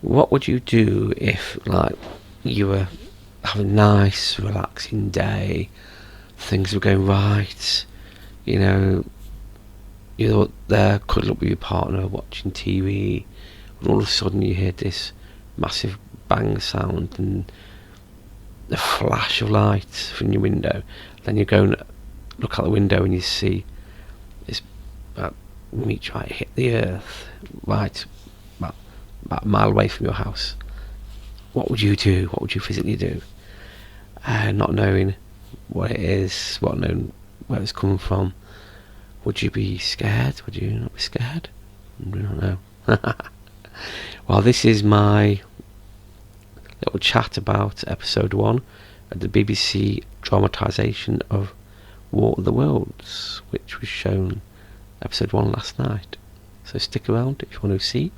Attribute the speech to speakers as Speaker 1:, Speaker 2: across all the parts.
Speaker 1: What would you do if, like, you were having a nice, relaxing day, things were going right, you know, you're there cuddling up with your partner, watching TV, and all of a sudden you hear this massive bang sound and a flash of light from your window. Then you go and look out the window and you see this meteorite hit the earth right about a mile away from your house. What would you do? What would you physically do? Not knowing what it is, not knowing where it's coming from. Would you be scared? Would you not be scared? I don't know. Well, this is my little chat about episode 1 of the BBC dramatisation of War of the Worlds, which was shown episode 1 last night. So stick around if you want to see.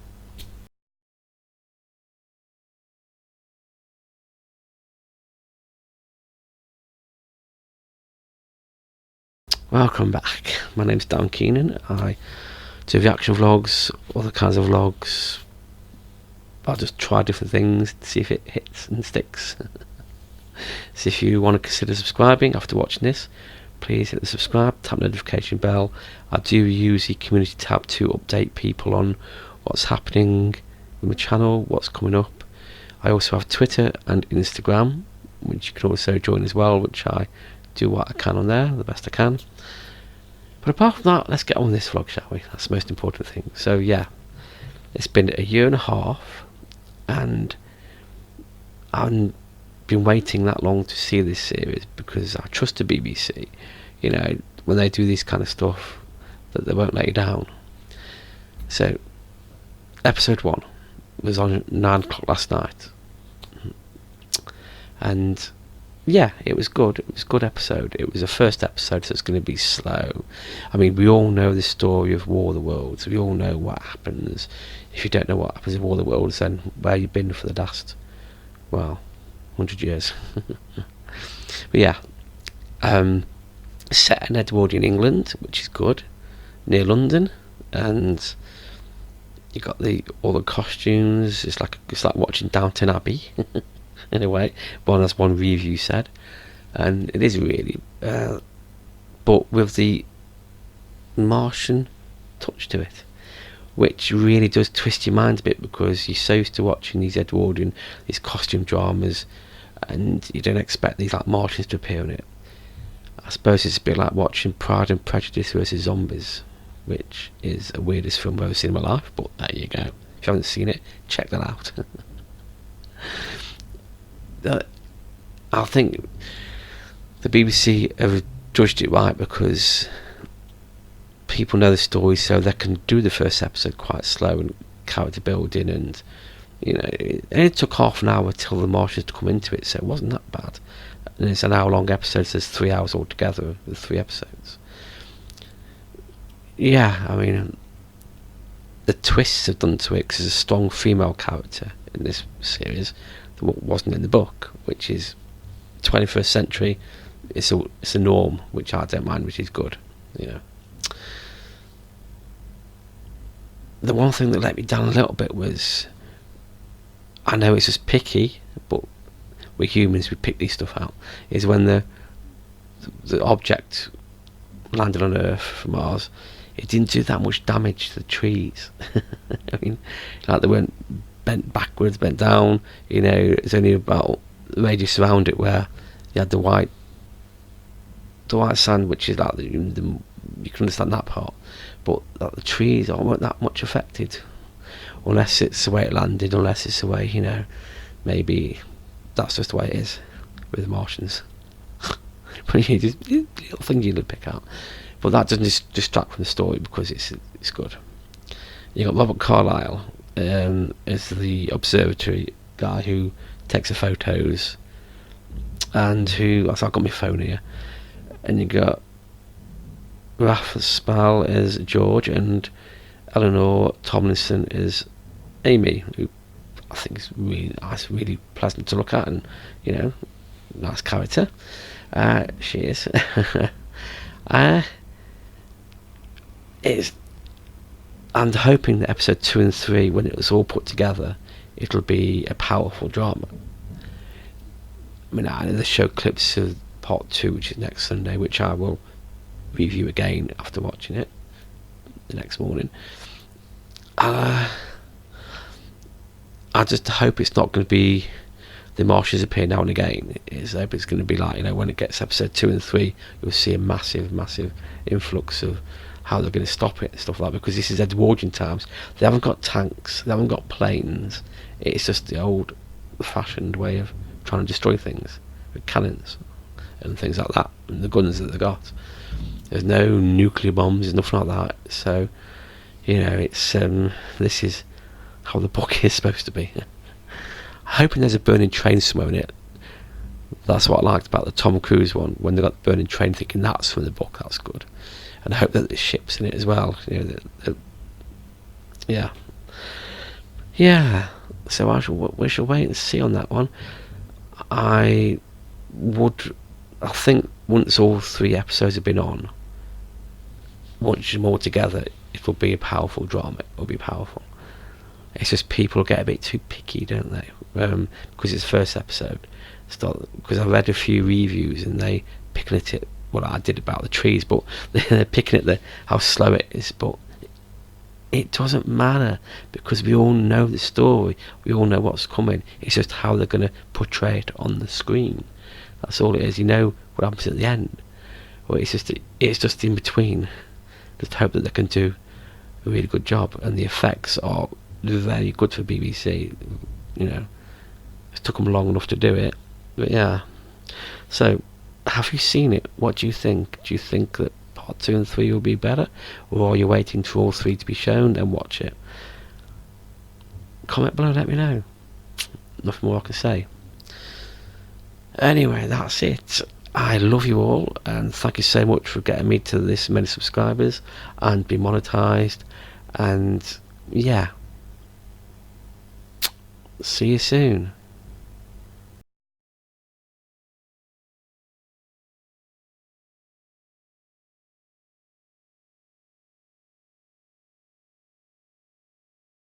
Speaker 1: Welcome back. My name's Dan Keenan. I do reaction vlogs, other kinds of vlogs. I'll just try different things to see if it hits and sticks. So if you want to consider subscribing after watching this, please hit the subscribe, tap the notification bell. I do use the community tab to update people on what's happening with my channel, what's coming up. I also have Twitter and Instagram, which you can also join as well, which I do what I can on there, the best I can. But apart from that, let's get on with this vlog, shall we? That's the most important thing. So yeah, it's been a year and a half, and I've been waiting that long to see this series because I trust the BBC. You know, when they do this kind of stuff, that they won't let you down. So, episode 1 was on 9 o'clock last night, and yeah, it was good. It was a good episode. It was the first episode, so it's going to be slow. I mean, we all know the story of War of the Worlds. We all know what happens. If you don't know what happens in War of the Worlds, then where you been for the last, well, 100 years. But yeah, set in Edwardian England, which is good, near London, and you got all the costumes. It's like watching Downton Abbey. In a way, as one review said, and it is really, but with the Martian touch to it, which really does twist your mind a bit because you're so used to watching these Edwardian, these costume dramas, and you don't expect these like Martians to appear in it. I suppose it's a bit like watching Pride and Prejudice versus Zombies, which is the weirdest film I've ever seen in my life, but there you go. If you haven't seen it, check that out. I think the BBC have judged it right because people know the story, so they can do the first episode quite slow and character building, and you know, it took half an hour till the Martians to come into it, so it wasn't that bad. And it's an hour-long episode, so there's 3 hours altogether with 3 episodes. Yeah, I mean, the twists have done to it because there's a strong female character in this series that wasn't in the book, which is 21st century. It's a norm, which I don't mind, which is good. You know, the one thing that let me down a little bit was, I know it's just picky, but we're humans, we pick these stuff out, is when the object landed on Earth from Mars, it didn't do that much damage to the trees. I mean, like they weren't bent backwards, bent down, you know, it's only about the radius around it where you had the white sand, which is like you can understand that part, but like, the trees aren't that much affected, unless it's the way it landed, unless it's the way, you know, maybe that's just the way it is with the Martians. But you just little things you'd pick out, but that doesn't distract from the story because it's good. You got Robert Carlyle is the observatory guy who takes the photos, and I've got my phone here, and you got Raph Spall as George and Eleanor Tomlinson is Amy, who I think is really nice, really pleasant to look at, and you know, nice character. She is. I'm hoping that episode 2 and 3, when it was all put together, it'll be a powerful drama. I mean, I know they show clips of part 2, which is next Sunday, which I will review again after watching it the next morning. I just hope it's not going to be the Martians appear now and again. I hope it's going to be like, when it gets episode 2 and 3, you'll see a massive influx of how they're going to stop it and stuff like that, because this is Edwardian times. They haven't got tanks, they haven't got planes. It's just the old fashioned way of trying to destroy things with cannons and things like that, and the guns that they got. There's no nuclear bombs, there's nothing like that. So it's this is how the book is supposed to be. Hoping there's a burning train somewhere in it. That's what I liked about the Tom Cruise one, when they got the burning train, thinking that's from the book, that's good. And I hope that there's ships in it as well. Yeah. So we shall wait and see on that one. I think once all 3 episodes have been on, once them all together, it will be a powerful drama. It will be powerful. It's just people get a bit too picky, don't they? Because it's the first episode. Because I've read a few reviews and they picking at it. What I did about the trees, but they're picking at how slow it is. But it doesn't matter, because we all know the story. We all know what's coming. It's just how they're going to portray it on the screen. That's all it is. What happens at the end. Well, it's just in between. Just hope that they can do a really good job, and the effects are very good for BBC. It took them long enough to do it, but yeah. So, have you seen it? What do you think? Do you think that part 2 and 3 will be better, or are you waiting for all 3 to be shown and watch it? Comment below, let me know. Nothing more I can say. Anyway, that's it. I love you all, and thank you so much for getting me to this many subscribers and be monetized. And yeah, see you soon.